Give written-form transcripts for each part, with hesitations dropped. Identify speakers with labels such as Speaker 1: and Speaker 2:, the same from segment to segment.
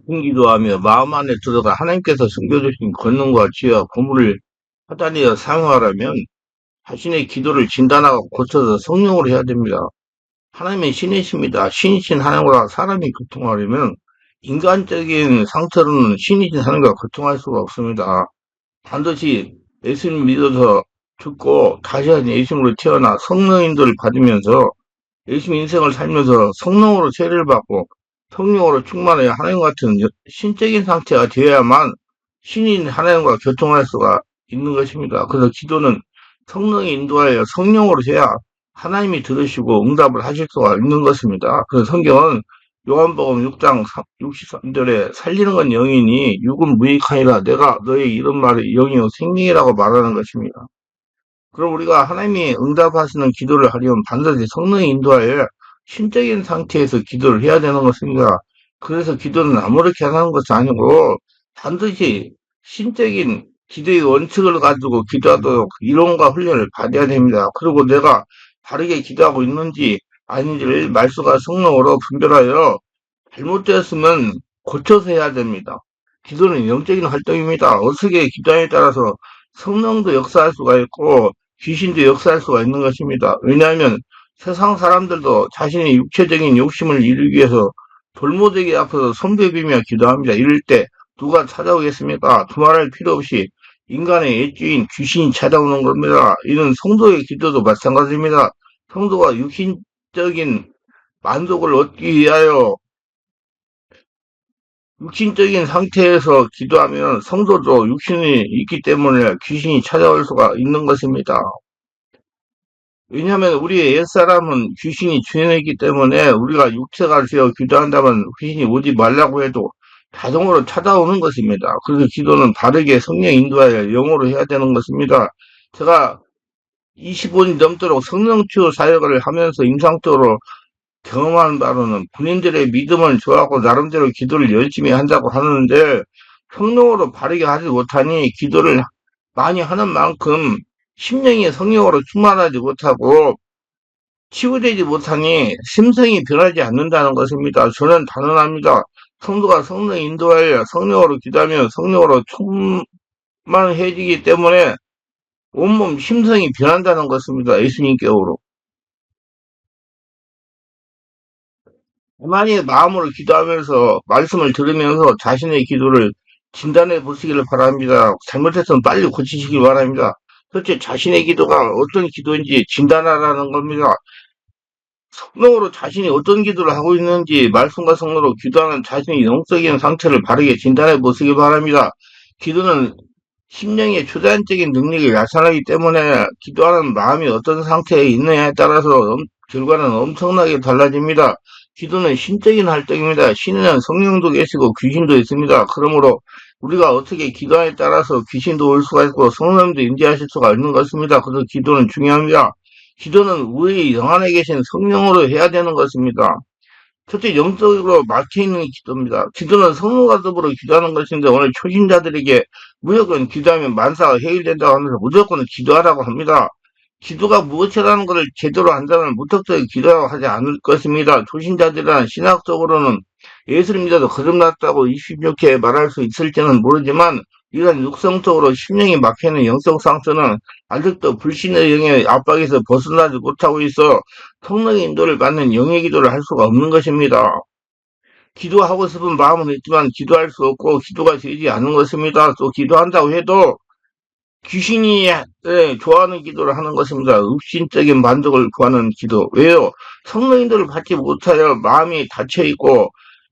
Speaker 1: 기도하며 마음 안에 들어가 하나님께서 숨겨주신 권능과 지혜와 보물을 하다니어 사용하려면 자신의 기도를 진단하고 고쳐서 성령으로 해야 됩니다. 하나님은 신이십니다. 신이신 하나님과 사람이 교통하려면 인간적인 상태로는 신이신 하나님과 교통할 수가 없습니다. 반드시 예수님 믿어서 죽고 다시 한 예수님으로 태어나 성령 인도를 받으면서 열심히 인생을 살면서 성령으로 세례를 받고 성령으로 충만하여 하나님 같은 신적인 상태가 되어야만 신인 하나님과 교통할 수가 있는 것입니다. 그래서 기도는 성령이 인도하여 성령으로 해야 하나님이 들으시고 응답을 하실 수가 있는 것입니다. 그래서 성경은 요한복음 6장 63절에 살리는 건 영이니 육은 무익하니라 내가 너의 이런 말이 영이요 생명이라고 말하는 것입니다. 그럼 우리가 하나님이 응답하시는 기도를 하려면 반드시 성령이 인도하여 신적인 상태에서 기도를 해야 되는 것입니다. 그래서 기도는 아무렇게 하는 것이 아니고 반드시 신적인 기도의 원칙을 가지고 기도하도록 이론과 훈련을 받아야 됩니다. 그리고 내가 바르게 기도하고 있는지 아닌지를 말씀과 성령으로 분별하여 잘못되었으면 고쳐서 해야 됩니다. 기도는 영적인 활동입니다. 어떻게 기도하에 따라서 성령도 역사할 수가 있고 귀신도 역사할 수가 있는 것입니다. 왜냐하면 세상 사람들도 자신의 육체적인 욕심을 이루기 위해서 돌무더기 앞에서 손베 비며 기도합니다. 이럴 때 누가 찾아오겠습니까? 두말할 필요 없이 인간의 애주인 귀신이 찾아오는 겁니다. 이는 성도의 기도도 마찬가지입니다. 성도가 육신적인 만족을 얻기 위하여 육신적인 상태에서 기도하면 성도도 육신이 있기 때문에 귀신이 찾아올 수가 있는 것입니다. 왜냐하면 우리의 옛사람은 귀신이 주인이기 때문에 우리가 육체가 되어 기도한다면 귀신이 오지 말라고 해도 자동으로 찾아오는 것입니다. 그래서 기도는 바르게 성령 인도하여 영어로 해야 되는 것입니다. 제가 25년 넘도록 성령치유 사역을 하면서 임상적으로 경험하는 바로는 군인들의 믿음을 좋아하고 나름대로 기도를 열심히 한다고 하는데 성령으로 바르게 하지 못하니 기도를 많이 하는 만큼 심령이 성령으로 충만하지 못하고 치유되지 못하니 심성이 변하지 않는다는 것입니다. 저는 단언합니다. 성도가 성령 인도하여 성령으로 기도하면 성령으로 충만해지기 때문에 온몸 심성이 변한다는 것입니다. 예수님께로. 가만히 마음으로 기도하면서 말씀을 들으면서 자신의 기도를 진단해 보시기를 바랍니다. 잘못했으면 빨리 고치시기 바랍니다. 도대체 자신의 기도가 어떤 기도인지 진단하라는 겁니다. 성령으로 자신이 어떤 기도를 하고 있는지 말씀과 성령으로 기도하는 자신의 영적인 상태를 바르게 진단해 보시기 바랍니다. 기도는 심령의 초자연적인 능력이 나타나기 때문에 기도하는 마음이 어떤 상태에 있느냐에 따라서 결과는 엄청나게 달라집니다. 기도는 신적인 활동입니다. 신에는 성령도 계시고 귀신도 있습니다. 그러므로 우리가 어떻게 기도하에 따라서 귀신도 올 수가 있고 성령도 임재하실 수가 있는 것입니다. 그래서 기도는 중요합니다. 기도는 우리 영 안에 계신 성령으로 해야 되는 것입니다. 첫째, 영적으로 막혀있는 기도입니다. 기도는 성령과 더불어 기도하는 것인데 오늘 초신자들에게 무조건 기도하면 만사가 해결된다고 하면서 무조건 기도하라고 합니다. 기도가 무엇이라는 것을 제대로 한다면 무턱대고 기도하고 하지 않을 것입니다. 초신자들이란 신학적으로는 예수를 믿어도 거듭났다고 26회 말할 수 있을지는 모르지만 이런 육성적으로 심령이 막혀있는 영적 상태는 아직도 불신의 영의 압박에서 벗어나지 못하고 있어 성령의 인도를 받는 영의 기도를 할 수가 없는 것입니다. 기도하고 싶은 마음은 있지만 기도할 수 없고 기도가 되지 않는 것입니다. 또 기도한다고 해도 귀신이 좋아하는 기도를 하는 것입니다. 육신적인 만족을 구하는 기도. 왜요? 성령 인도를 받지 못하여 마음이 닫혀있고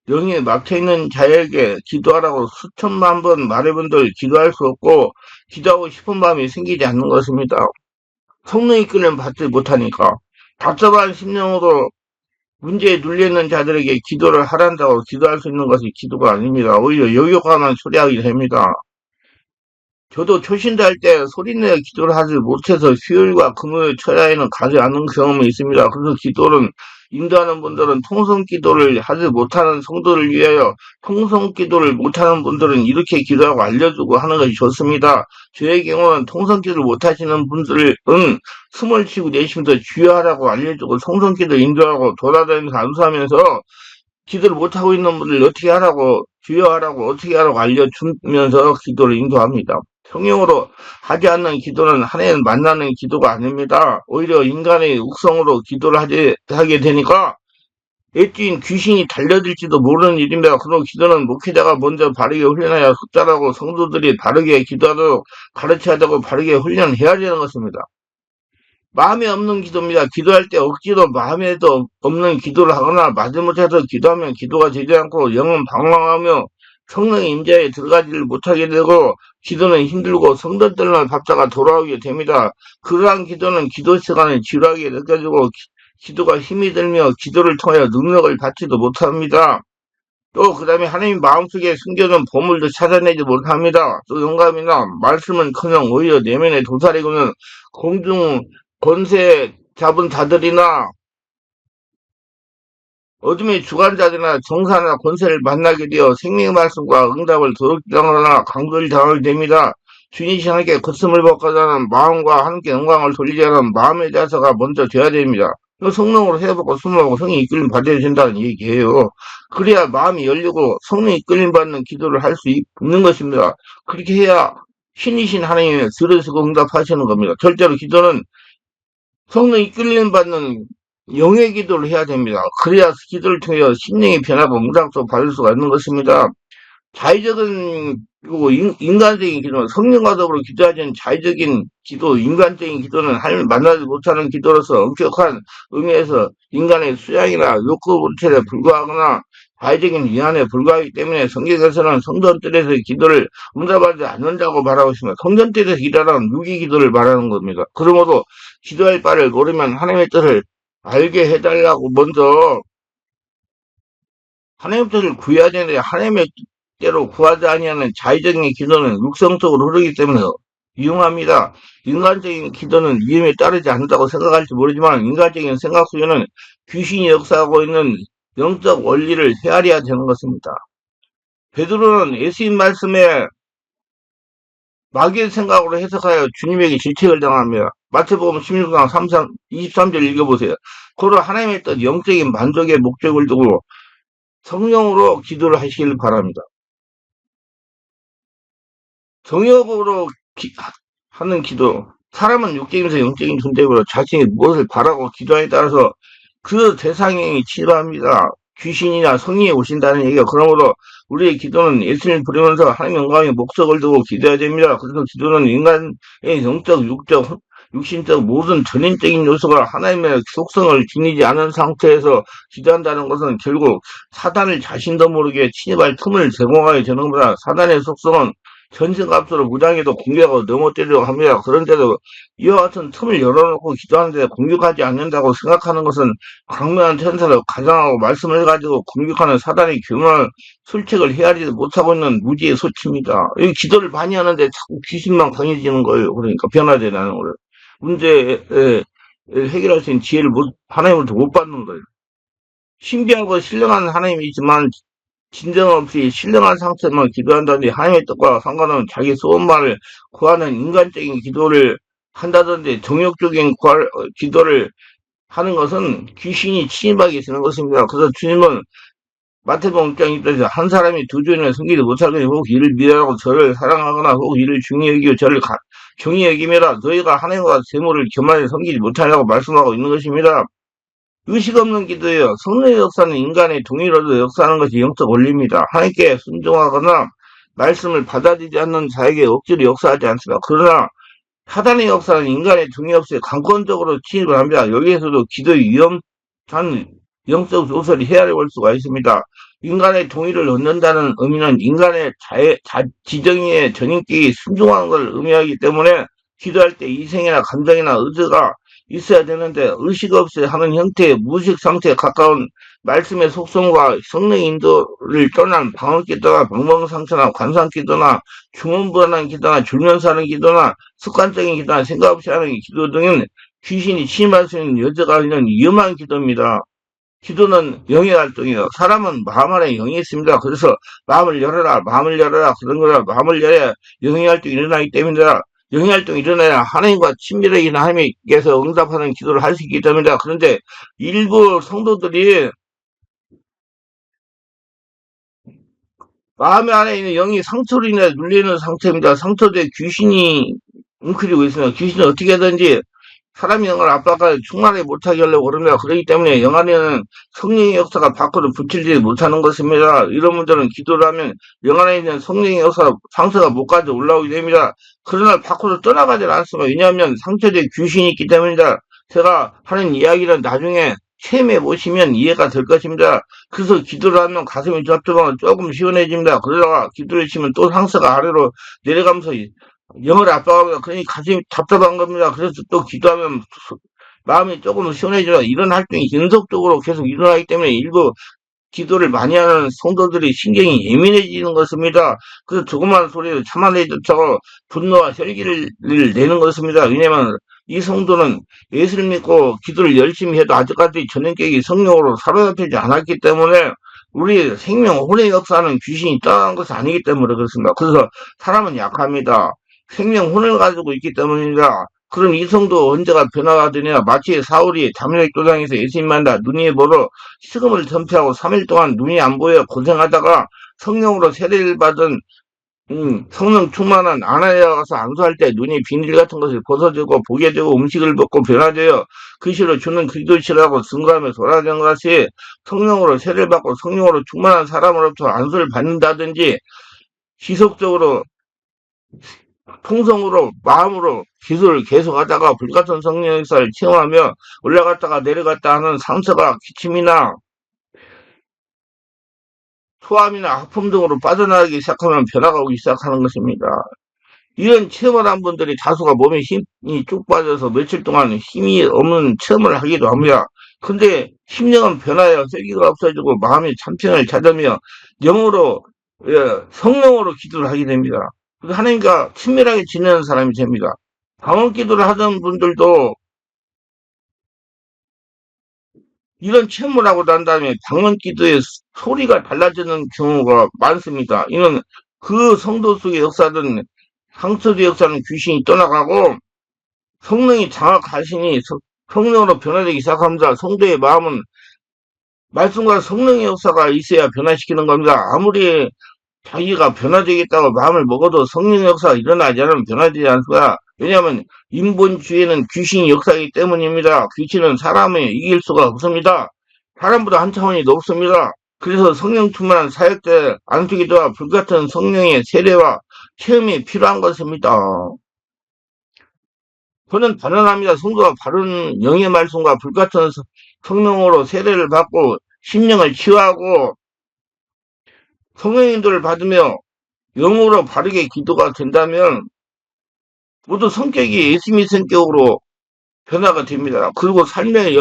Speaker 1: 영이 막혀있는 자에게 기도하라고 수천만 번 말해본들 기도할 수 없고 기도하고 싶은 마음이 생기지 않는 것입니다. 성령의 끈을 받지 못하니까 답답한 심령으로 문제에 눌려있는 자들에게 기도를 하란다고 기도할 수 있는 것이 기도가 아닙니다. 오히려 요격하는 소리하게 됩니다. 저도 초신자 할 때 소리내어 기도를 하지 못해서 수요일과 금요일 철야에는 가지 않는 경험이 있습니다. 그래서 기도는 인도하는 분들은 통성 기도를 하지 못하는 성도를 위하여 통성 기도를 못하는 분들은 이렇게 기도하고 알려주고 하는 것이 좋습니다. 저의 경우는 통성 기도를 못하시는 분들은 숨을 쉬고 내쉬면서 주여하라고 알려주고 통성 기도 인도하고 돌아다니면서 안수하면서 기도를 못하고 있는 분들 어떻게 하라고 주여하라고 어떻게 하라고 알려주면서 기도를 인도합니다. 성령으로 하지 않는 기도는 하나님 만나는 기도가 아닙니다. 오히려 인간의 육성으로 기도를 하게 되니까 애찐 귀신이 달려들지도 모르는 일입니다. 그런 기도는 목회자가 먼저 바르게 훈련해야 숫자라고 성도들이 바르게 기도하도록 가르쳐야 되고 바르게 훈련해야 되는 것입니다. 마음에 없는 기도입니다. 기도할 때 억지로 마음에도 없는 기도를 하거나 마지못해서 기도하면 기도가 되지 않고 영은 방황하며 성령의 임재에 들어가지를 못하게 되고 기도는 힘들고 성도들만 밥자가 돌아오게 됩니다. 그러한 기도는 기도 시간에 지루하게 느껴지고 기도가 힘이 들며 기도를 통하여 능력을 받지도 못합니다. 또 그다음에 하나님 마음속에 숨겨둔 보물도 찾아내지 못합니다. 또 영감이나 말씀은커녕 오히려 내면에 도사리고는 공중 권세 잡은 자들이나 어둠의 주관자들이나 정사나 권세를 만나게 되어 생명의 말씀과 응답을 도둑당하거나 강도를 당하게 됩니다. 주님이 하나님께 거슴을 벗고자는 마음과 함께 영광을 돌리자는 마음의 자세가 먼저 돼야 됩니다. 성령으로 해보고 숨어보고 성령 이끌림 받아야 된다는 얘기예요. 그래야 마음이 열리고 성령 이끌림 받는 기도를 할 수 있는 것입니다. 그렇게 해야 신이신 하나님의 들으시고 응답하시는 겁니다. 절대로 기도는 성령 이끌림 받는 영의 기도를 해야 됩니다. 그래야 기도를 통해 심령이 변하고 응답도 받을 수가 있는 것입니다. 자의적인 그리고 인간적인 기도는 성령과 더불어 기도하지는 자의적인 기도, 인간적인 기도는 하나님을 만나지 못하는 기도로서 엄격한 의미에서 인간의 수양이나 욕구 불체에 불과하거나 자의적인 위안에 불과하기 때문에 성경에서는 성전뜰에서의 기도를 응답하지 않는다고 말하고 있습니다. 성전뜰에서 기도하는 유기 기도를 말하는 겁니다. 그러므로 기도할 바를 모르면 하나님의 뜻을 알게 해달라고 먼저 하나님의 뜻을 구해야 되는데 하나님의 뜻대로 구하지 아니하는 자의적인 기도는 육성적으로 흐르기 때문에 위험합니다. 인간적인 기도는 위험에 따르지 않는다고 생각할지 모르지만 인간적인 생각 속에는 귀신이 역사하고 있는 영적 원리를 헤아려야 되는 것입니다. 베드로는 예수님 말씀에 마귀의 생각으로 해석하여 주님에게 질책을 당합니다. 마태복음 16장 23절 읽어보세요. 고로 하나님의 뜻 영적인 만족의 목적을 두고 성령으로 기도를 하시길 바랍니다. 정욕으로 하는 기도. 사람은 육적이면서 영적인 존재로 자신이 무엇을 바라고 기도하에 따라서 그 대상이 치료합니다. 귀신이나 성령이 오신다는 얘기가 그러므로 우리의 기도는 예수님을 부르면서 하나님 영광의 목적을 두고 기도해야 됩니다. 그래서 기도는 인간의 영적, 육적, 육신적 모든 전인적인 요소가 하나님의 속성을 지니지 않은 상태에서 기도한다는 것은 결국 사단을 자신도 모르게 침입할 틈을 제공하게 되는 겁니다. 사단의 속성은 전신갑수로 무장해도 공격하고 넘어뜨리려고 합니다. 그런데도 이와 같은 틈을 열어놓고 기도하는데 공격하지 않는다고 생각하는 것은 강력한 천사를 가장하고 말씀을 가지고 공격하는 사단의 교묘한 술책을 헤아리지 못하고 있는 무지의 소치입니다. 이 기도를 많이 하는데 자꾸 귀신만 강해지는 거예요. 그러니까 변화되는 거예요. 문제에 해결할 수 있는 지혜를 하나님으로부터 못 받는 거예요. 신비하고 신령한 하나님이지만 진정 없이 신령한 상태만 기도한다든지 하나님의 뜻과 상관없는 자기 소원만을 구하는 인간적인 기도를 한다든지 정욕적인 기도를 하는 것은 귀신이 침입하게 되는 것입니다. 그래서 주님은 마태복음 6장 1절에서 한 사람이 두 주인을 섬기지 못하거니 혹 이를 미워하고 저를 사랑하거나 혹 이를 중히 여기고 저를 경히 여기매라 너희가 하나님과 재물을 교만히 섬기지 못하냐고 말씀하고 있는 것입니다. 의식 없는 기도예요. 성령의 역사는 인간의 동의로도 역사하는 것이 영적 원리입니다. 하나님께 순종하거나 말씀을 받아들이지 않는 자에게 억지로 역사하지 않습니다. 그러나 사단의 역사는 인간의 동의 없이 강권적으로 침입을 합니다. 여기에서도 기도의 위험한 영적 요소를 헤아려 볼 수가 있습니다. 인간의 동의를 얻는다는 의미는 인간의 지정의의 전인격이 순종하는 것을 의미하기 때문에 기도할 때 이생이나 감정이나 의지가 있어야 되는데 의식 없이 하는 형태의 무의식 상태에 가까운 말씀의 속성과 성령 인도를 떠난 방언기도나 방법상처나 관상기도나 중언부언한 기도나 줄면서 하는 기도나 습관적인 기도나 생각 없이 하는 기도 등은 귀신이 침입할 수 있는 여지가 있는 위험한 기도입니다. 기도는 영의 활동이에요. 사람은 마음 안에 영이 있습니다. 그래서 마음을 열어라, 마음을 열어라, 그런 거라 마음을 열어야 영의 활동이 일어나기 때문이다. 영의 활동이 일어나야 하나님과 친밀하게 하나님께서 응답하는 기도를 할 수 있기 때문이다. 그런데 일부 성도들이 마음 안에 있는 영이 상처로 인해 눌리는 상태입니다. 상처된 귀신이 웅크리고 있습니다. 귀신은 어떻게든지 사람의 영을 압박하여 충만하게 못하게 하려고 그럽니다. 그렇기 때문에 영 안에는 성령의 역사가 밖으로 붙이지 못하는 것입니다. 이런 분들은 기도를 하면 영 안에 있는 성령의 역사, 상처가 목까지 올라오게 됩니다. 그러나 밖으로 떠나가지 않습니다. 왜냐하면 상처된 귀신이 있기 때문입니다. 제가 하는 이야기는 나중에 체험해 보시면 이해가 될 것입니다. 그래서 기도를 하면 가슴이 좁좁하면 조금 시원해집니다. 그러다가 기도를 치면 또 상처가 아래로 내려가면서 영을 압박합니다. 그러니 가슴이 답답한 겁니다. 그래서 또 기도하면 마음이 조금 시원해져요. 이런 활동이 연속적으로 계속 일어나기 때문에 일부 기도를 많이 하는 성도들이 신경이 예민해지는 것입니다. 그래서 조그만 소리를 참아내자고 분노와 혈기를 내는 것입니다. 왜냐하면 이 성도는 예수를 믿고 기도를 열심히 해도 아직까지 전능격이 성령으로 사로잡히지 않았기 때문에 우리 생명 혼의 역사는 귀신이 떠나는 것이 아니기 때문에 그렇습니다. 그래서 사람은 약합니다. 생명 혼을 가지고 있기 때문입니다. 그럼 이 성도 언제가 변화가 되냐? 마치 사울이 담력 도상에서 예수님 만나 눈이 멀어 식음을 전폐하고 3일 동안 눈이 안 보여 고생하다가 성령으로 세례를 받은 성령 충만한 아나니아가 가서 안수할 때 눈이 비닐 같은 것을 벗어지고 보게 되고 음식을 먹고 변화되어 그시로 주는 기도시라고 증거하며 돌아다니는 것이 성령으로 세례를 받고 성령으로 충만한 사람으로부터 안수를 받는다든지 지속적으로 통성으로 마음으로 기술을 계속하다가 불같은 성령 역사를 체험하며 올라갔다가 내려갔다 하는 상처가 기침이나 소암이나 하품 등으로 빠져나가기 시작하면 변화가 오기 시작하는 것입니다. 이런 체험을 한 분들이 다수가 몸에 힘이 쭉 빠져서 며칠 동안 힘이 없는 체험을 하기도 합니다. 근데 심령은 변화해요. 쐐기가 없어지고 마음이 참편을 찾으며 영으로 성령으로 기도를 하게 됩니다. 그래서 하나님과 친밀하게 지내는 사람이 됩니다. 방언 기도를 하던 분들도 이런 체험을 하고 난 다음에 방언 기도의 소리가 달라지는 경우가 많습니다. 이는 그 성도 속의 역사든 상처의 역사는 귀신이 떠나가고 성령이 장악하시니 성령으로 변화되기 시작합니다. 성도의 마음은 말씀과 성령의 역사가 있어야 변화시키는 겁니다. 아무리 자기가 변화되겠다고 마음을 먹어도 성령 역사가 일어나지 않으면 변화되지 않습니다. 왜냐하면 인본주의는 귀신이 역사이기 때문입니다. 귀신은 사람을 이길 수가 없습니다. 사람보다 한 차원이 높습니다. 그래서 성령 충만한 사역者안수기도와 불같은 성령의 세례와 체험이 필요한 것입니다. 저는 단언합니다. 성도가 바른 영의 말씀과 불같은 성령으로 세례를 받고 심령을 치유하고 성령님들을 받으며 영으로 바르게 기도가 된다면 모두 성격이 예수님 성격으로 변화가 됩니다. 그리고 삶의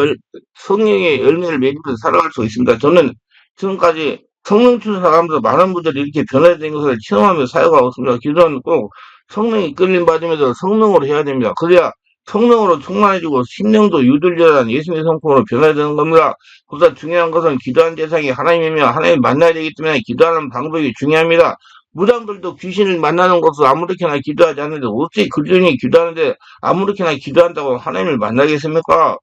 Speaker 1: 성령의 열매를 맺으면서 살아갈 수 있습니다. 저는 지금까지 성령 추수하면서 많은 분들이 이렇게 변화된 것을 체험하며 사역하고 있습니다. 기도는 꼭 성령이 끌림 받으면서 성령으로 해야 됩니다. 그래야 성령으로 충만해지고 심령도 유들려란 예수님의 성품으로 변화되는 겁니다. 보다 중요한 것은 기도한 대상이 하나님이며 하나님 만나야 되기 때문에 기도하는 방법이 중요합니다. 무당들도 귀신을 만나는 것을 아무렇게나 기도하지 않는데 어찌 그들이 기도하는데 아무렇게나 기도한다고 하나님을 만나겠습니까?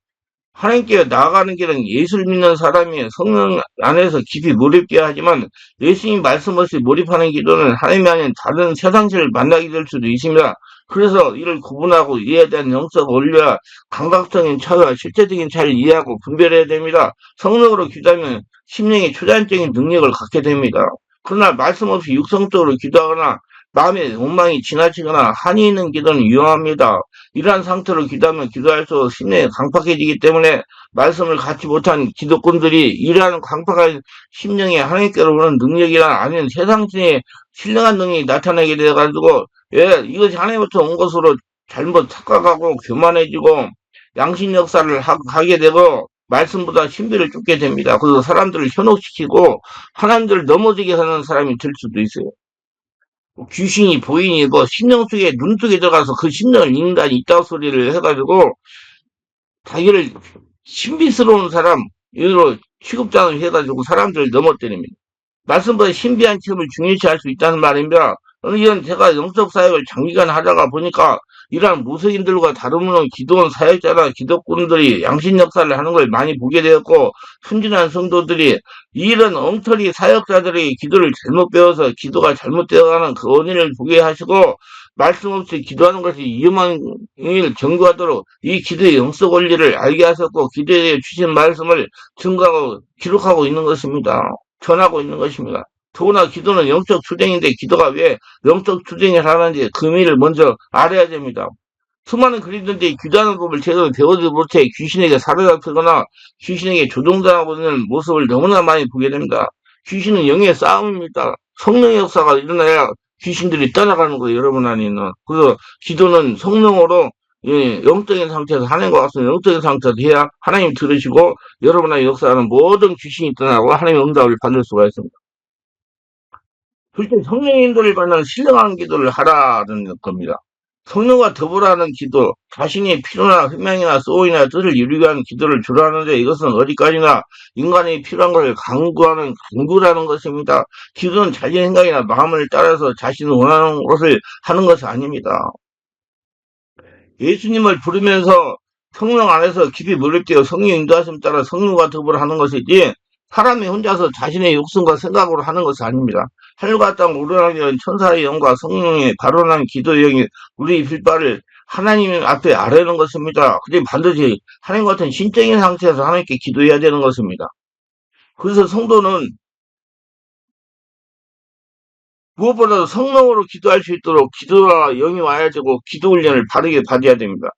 Speaker 1: 하나님께 나아가는 길은 예수를 믿는 사람이 성령 안에서 깊이 몰입해야 하지만 예수님 말씀 없이 몰입하는 기도는 하나님이 아닌 다른 세상신을 만나게 될 수도 있습니다. 그래서 이를 구분하고 이에 대한 영적 원리와 감각적인 차이와 실제적인 차이를 이해하고 분별해야 됩니다. 성령으로 기도하면 심령의 초자연적인 능력을 갖게 됩니다. 그러나 말씀 없이 육성적으로 기도하거나 마음의 원망이 지나치거나 한이 있는 기도는 위험합니다. 이러한 상태로 기도하면 기도할수록 심령이 강팍해지기 때문에 말씀을 갖지 못한 기도꾼들이 이러한 강팍한 심령이 하나님께로 오는 능력이나 아니면 세상신의 신령한 능력이 나타나게 돼가지고 이것이 하나님부터 온 것으로 잘못 착각하고 교만해지고 양심 역사를 하게 되고 말씀보다 신비를 쫓게 됩니다. 그래서 사람들을 현혹시키고 하나님들을 넘어지게 하는 사람이 될 수도 있어요. 귀신이 보이니 뭐 심령 속에 눈 속에 들어가서 그 심령을 읽는다니 이따 소리를 해가지고 자기를 신비스러운 사람 이로 취급장을 해가지고 사람들을 넘어뜨립니다. 말씀보다 신비한 체험을 중요시할 수 있다는 말입니다. 이런 제가 영적 사역을 장기간 하다가 보니까 이러한 무속인들과 다름없는 기도원 사역자나 기독군들이 양신 역사를 하는 걸 많이 보게 되었고, 순진한 성도들이 이런 엉터리 사역자들이 기도를 잘못 배워서 기도가 잘못되어가는 그 원인을 보게 하시고, 말씀 없이 기도하는 것이 위험한 일 경고하도록 이 기도의 영적 원리를 알게 하셨고, 기도에 대해 주신 말씀을 증거하고 기록하고 있는 것입니다. 전하고 있는 것입니다. 더구나 기도는 영적 투쟁인데 기도가 왜 영적 투쟁을 하는지 그 의미를 먼저 알아야 됩니다. 수많은 그리스도인들이 기도하는 법을 제대로 배우지 못해 귀신에게 사로잡히거나 귀신에게 조종당하고 있는 모습을 너무나 많이 보게 됩니다. 귀신은 영의 싸움입니다. 성령의 역사가 일어나야 귀신들이 떠나가는 거예요, 여러분 안에는. 그래서 기도는 성령으로 영적인 상태에서 하나님과 같은 영적인 상태에서 해야 하나님 들으시고 여러분의 역사하는 모든 귀신이 떠나고 하나님의 응답을 받을 수가 있습니다. 둘째, 성령의 인도를 받는 신령한 기도를 하라는 겁니다. 성령과 더불어 하는 기도, 자신의 필요나 희망이나 소원이나 뜻을 이루기 위한 기도를 주로 하는데 이것은 어디까지나 인간이 필요한 것을 강구하는 강구라는 것입니다. 기도는 자신의 생각이나 마음을 따라서 자신이 원하는 것을 하는 것이 아닙니다. 예수님을 부르면서 성령 안에서 깊이 몰입되어 성령 인도하심 따라 성령과 더불어 하는 것이지 사람이 혼자서 자신의 욕심과 생각으로 하는 것이 아닙니다. 하늘과 땅 우러나는 천사의 영과 성령의 발언한 기도의 영이 우리 빌바를 하나님 앞에 아뢰는 것입니다. 그게 반드시 하나님 같은 신적인 상태에서 하나님께 기도해야 되는 것입니다. 그래서 성도는 무엇보다도 성령으로 기도할 수 있도록 기도가 영이 와야 되고 기도 훈련을 바르게 받아야 됩니다.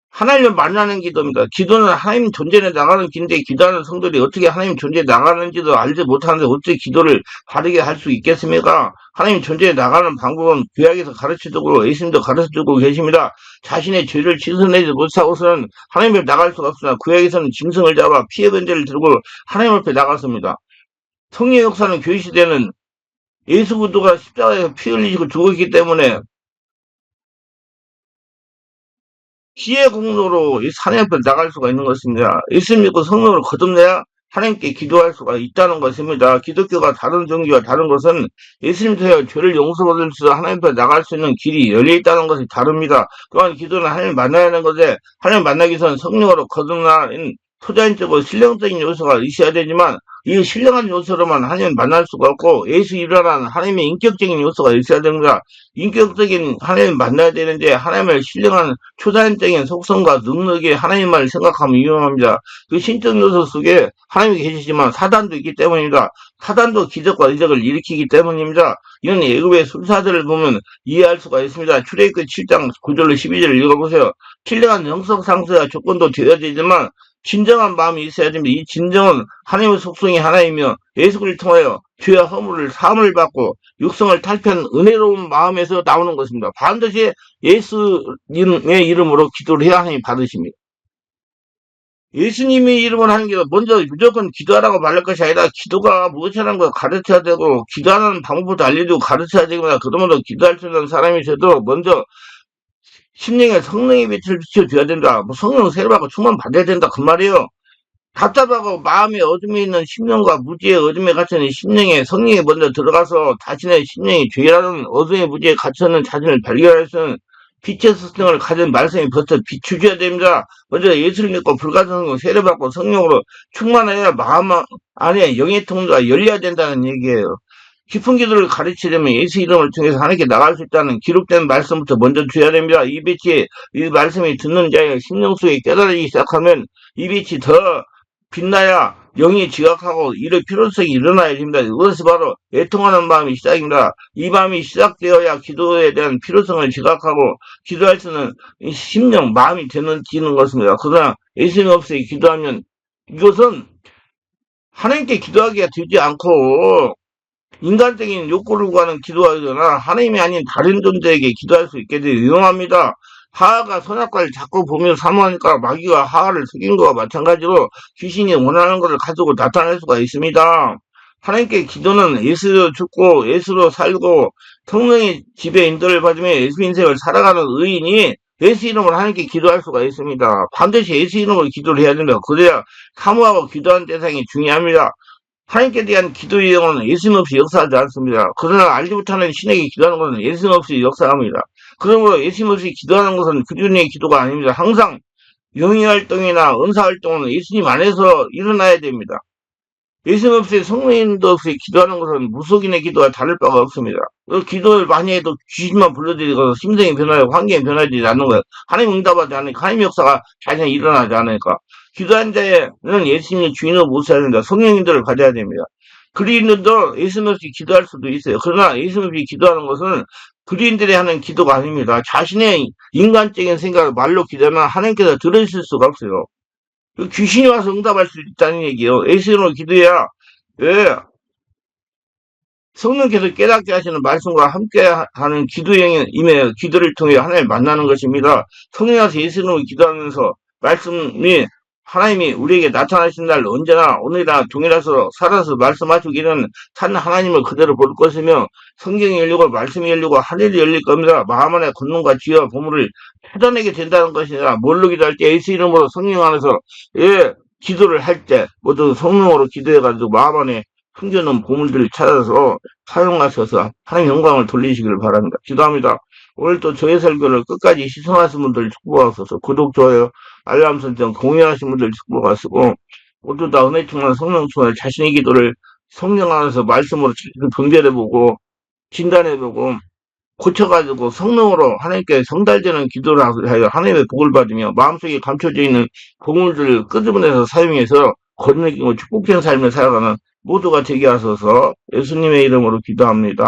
Speaker 1: 하나님을 만나는 기도입니다. 기도는 하나님 존재에 나가는 길인데 기도하는 성도들이 어떻게 하나님 존재에 나가는지도 알지 못하는데 어떻게 기도를 바르게 할 수 있겠습니까? 하나님 존재에 나가는 방법은 구약에서 가르쳐주고 예수님도 가르쳐주고 계십니다. 자신의 죄를 씻어내지 못하고서는 하나님 앞에 나갈 수가 없습니다. 구약에서는 짐승을 잡아 피해 번제를 들고 하나님 앞에 나갔습니다. 성령의 역사는 교회 시대는 예수 그리스도가 십자가에서 피 흘리시고 죽었기 때문에 피의 공로로 이 하나님 앞에 나갈 수가 있는 것입니다. 예수 믿고 성령으로 거듭내야 하나님께 기도할 수가 있다는 것입니다. 기독교가 다른 종교와 다른 것은 예수님 통해 죄를 용서받을 수 하나님 앞에 나갈 수 있는 길이 열려 있다는 것이 다릅니다. 또한 기도는 하나님 만나야 하는 것에 하나님 만나기 위해서는 성령으로 거듭나는 토자인적으로 신령적인 요소가 있어야 되지만 이 신령한 요소로만 하나님을 만날 수가 없고 예수 일어나는 하나님의 인격적인 요소가 있어야 됩니다. 인격적인 하나님을 만나야 되는데 하나님을 신령한 초자연적인 속성과 능력이 하나님만을 생각하면 위험합니다. 그 신적 요소 속에 하나님이 계시지만 사단도 있기 때문입니다. 사단도 기적과 이적을 일으키기 때문입니다. 이런 애굽의 술사들을 보면 이해할 수가 있습니다. 출애굽기 7장 9절로 12절을 읽어보세요. 신령한 영적 상태가 조건도 되어야 되지만 진정한 마음이 있어야 됩니다. 이 진정은 하나님의 속성이 하나이며 예수를 통하여 죄와 허물을 사함을 받고 육성을 탈피한 은혜로운 마음에서 나오는 것입니다. 반드시 예수님의 이름으로 기도를 해야 하나님 받으십니다. 예수님의 이름을 하는 게 먼저 무조건 기도하라고 말할 것이 아니라 기도가 무엇이라는 걸 가르쳐야 되고 기도하는 방법도 알려주고 가르쳐야 되거나 그러면서 기도할 수 있는 사람이 있어도 먼저 심령에 성령의 빛을 비춰줘야 된다. 뭐 성령 세례받고 충만 받아야 된다. 그 말이에요. 답답하고 마음의 어둠에 있는 심령과 무지의 어둠에 갇혀있는 심령에 성령이 먼저 들어가서 자신의 심령이 죄라는 어둠의 무지에 갇혀있는 자신을 발견할 수 있는 빛의 스승을 가진 말씀이 벌써 비추셔야 됩니다. 먼저 예수를 믿고 불가성성 세례받고 성령으로 충만해야 마음 안에 영의 통로가 열려야 된다는 얘기예요. 깊은 기도를 가르치려면 예수 이름을 통해서 하나님께 나갈 수 있다는 기록된 말씀부터 먼저 줘야 됩니다. 이 빛이 이 말씀이 듣는 자의 심령 속에 깨달아지기 시작하면 이 빛이 더 빛나야 영이 지각하고 이럴 필요성이 일어나야 됩니다. 이것이 바로 애통하는 마음이 시작입니다. 이 마음이 시작되어야 기도에 대한 필요성을 지각하고 기도할 수 있는 심령, 마음이 되는 것입니다. 그러나 예수님 없이 기도하면 이것은 하나님께 기도하기가 되지 않고 인간적인 욕구를 구하는 기도하거나 하나님이 아닌 다른 존재에게 기도할 수 있게 되어 위험합니다. 하하가 선악과를 자꾸 보며 사모하니까 마귀가 하하를 속인 것과 마찬가지로 귀신이 원하는 것을 가지고 나타날 수가 있습니다. 하나님께 기도는 예수로 죽고 예수로 살고 성령의 지배 인도를 받으며 예수 인생을 살아가는 의인이 예수 이름으로 하나님께 기도할 수가 있습니다. 반드시 예수 이름으로 기도를 해야 됩니다. 그래야 사모하고 기도하는 대상이 중요합니다. 하나님께 대한 기도의 영혼은 예수님 없이 역사하지 않습니다. 그러나 알지 못하는 신에게 기도하는 것은 예수님 없이 역사합니다. 그러므로 예수님 없이 기도하는 것은 그리스도인의 기도가 아닙니다. 항상 영의 활동이나 은사 활동은 예수님 안에서 일어나야 됩니다. 예수님 없이 성령님도 없이 기도하는 것은 무속인의 기도와 다를 바가 없습니다. 기도를 많이 해도 귀신만 불러들이고 심정이 변하고 환경이 변하지 않는 거예요. 하나님 응답하지 않으니까 하나님 역사가 자신이 일어나지 않으니까 기도한 자는 예수님의 주인으로 모셔야 됩니다. 성령님들을 가져야 됩니다. 그리스도인들도 예수님 없이 기도할 수도 있어요. 그러나 예수님 없이 기도하는 것은 그리스도인들이 하는 기도가 아닙니다. 자신의 인간적인 생각을 말로 기도하면 하나님께서 들으실 수가 없어요. 귀신이 와서 응답할 수 있다는 얘기예요. 예수님으로 기도해야 왜 성령께서 깨닫게 하시는 말씀과 함께 하는 기도에 임해 기도를 통해 하나님을 만나는 것입니다. 성령이 와서 예수님으로 기도하면서 말씀이 하나님이 우리에게 나타나신 날 언제나 오늘이나 동일해서 살아서 말씀하시기는 산 하나님을 그대로 볼 것이며 성경이 열리고 말씀이 열리고 하늘이 열릴 겁니다. 마음 안에 권능과 지혜와 보물을 찾아내게 된다는 것이라 뭘로 기도할 때 예수 이름으로 성령 안에서 기도를 할 때 모두 성령으로 기도해가지고 마음 안에 숨겨놓은 보물들을 찾아서 사용하셔서 하나님 영광을 돌리시기를 바랍니다. 기도합니다. 오늘 또 저의 설교를 끝까지 시청하신 분들 축복하소서. 구독, 좋아요, 알람 설정, 공유하신 분들 축복하시고 모두 다 은혜 충만 성령 충만 자신의 기도를 성령 안에서 말씀으로 분별해보고 진단해보고 고쳐가지고 성령으로 하나님께 성달되는 기도를 하여 하나님의 복을 받으며 마음속에 감춰져 있는 보물들을 끄집어내서 사용해서 거듭내고 축복된 삶을 살아가는 모두가 되게 하소서. 예수님의 이름으로 기도합니다.